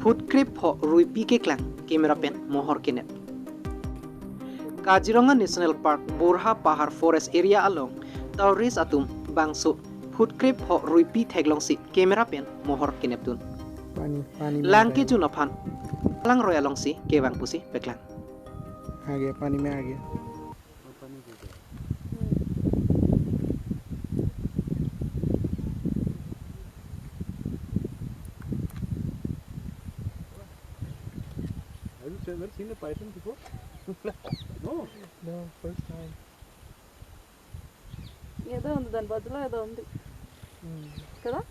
Food creep ho ruipi ke klang camera pen mohor kinep. Kaziranga National Park Burha Pahar Forest Area along Tauris atum bangso food creep ho ruipi theglong si camera pen mohor kinep tun. Lang ke junaphan lang royalong si kewang pusi peklang. आ गया पानी में आ गया Have you ever seen a python before? No. no first time ఏదో ఉంది దాని బదులు ఏదో ఉంది కదా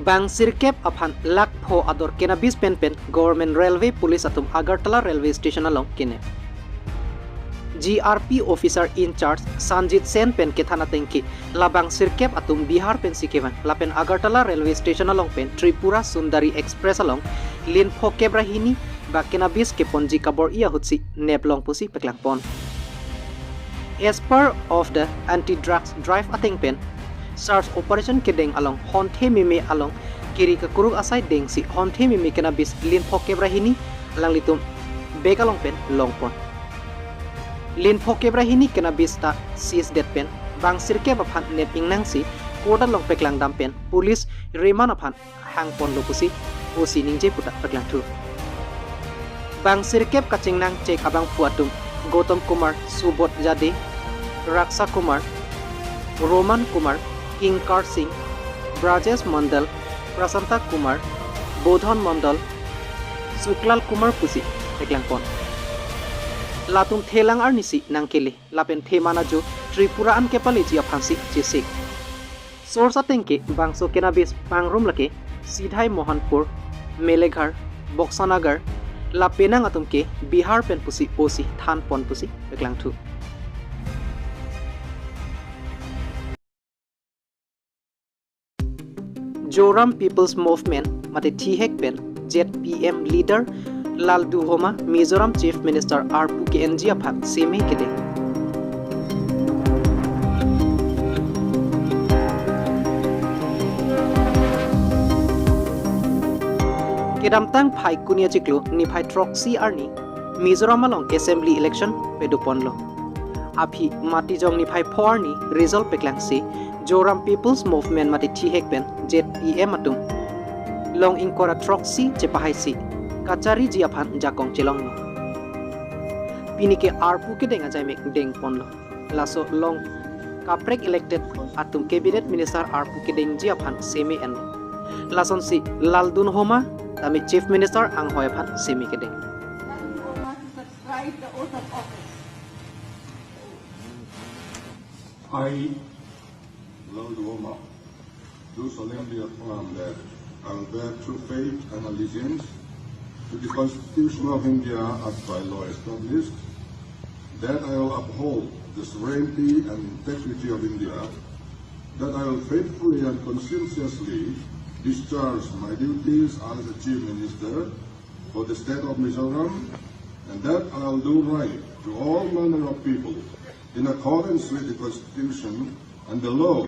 Bang sirkep aphan lak pho ador cannabis pen government railway police atum Agartala railway station along kine. GRP officer in charge Sanjit Sen pen ke thana tengki labang sirkep atum Bihar pen sikevan lapen Agartala railway station along pen Tripura Sundari express along lin pho kebrahini ba cannabis ke ponji kabor ia hutsi neblong pusi peklang pon. As per of the anti-drugs drive ateng pen search operation kedeng along honte mime along kiri ke kuruk asai deng si honte mime cannabis lin pho kebrahini alang litum beg along pen long pon. Lin pho kebrahini cannabis ta sis det pen bang sirke baphan net ingnang si koda long peklang dam pen police reman aphan hang pon lopusi osi ningje puta peklang thu. Bang sirkep kaching nang cek abang puatum Gautam Kumar Subodh Jade Raksha Kumar Roman Kumar Kinkar Singh Brajesh Mandal Prasanta Kumar Bodhan Mandal Suklal Kumar Pusi peklang pon. Latung thelang ar nisi nangkele lapen themana jo Tripura an kepali ji aphansi jesik. Source atengke bangso cannabis pangrum lake Sidhai Mohanpur Meleghar Boksanagar lapenang atumke Bihar pen pusi osi than pon pusi peklang thu. Mizoram People's Movement mate Thihek pen ZPM leader Laldu Homa Mizoram Chief Minister Arpu KNG aphat seme kede. Kedamtang phai kunia chiklo ni phai troxy arni Mizoram along assembly election peduponlo. Aphi mati jong ni phai forni result peklang si Mizoram People's Movement mati Thihek pen ZPM atum long inkora troxy chepahai si kachari ji aphan jakong chelong pinike arpu ke denga jaimek deng ponlo laso long kaprek elected atum cabinet minister arpu ke deng ji aphan semi en lason si Laldun Homa tami chief minister ang hoy aphan semi ke deng. I, Laldun Homa, do solemnly affirm that I will bear true faith and allegiance to the Constitution of India as by law established, that I will uphold the sovereignty and integrity of India, that I will faithfully and conscientiously discharge my duties as the Chief Minister for the state of Mizoram, and that I will do right to all manner of people in accordance with the Constitution and the law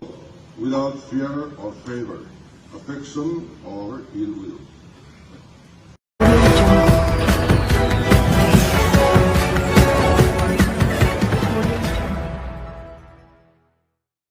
without fear or favor, affection or ill will.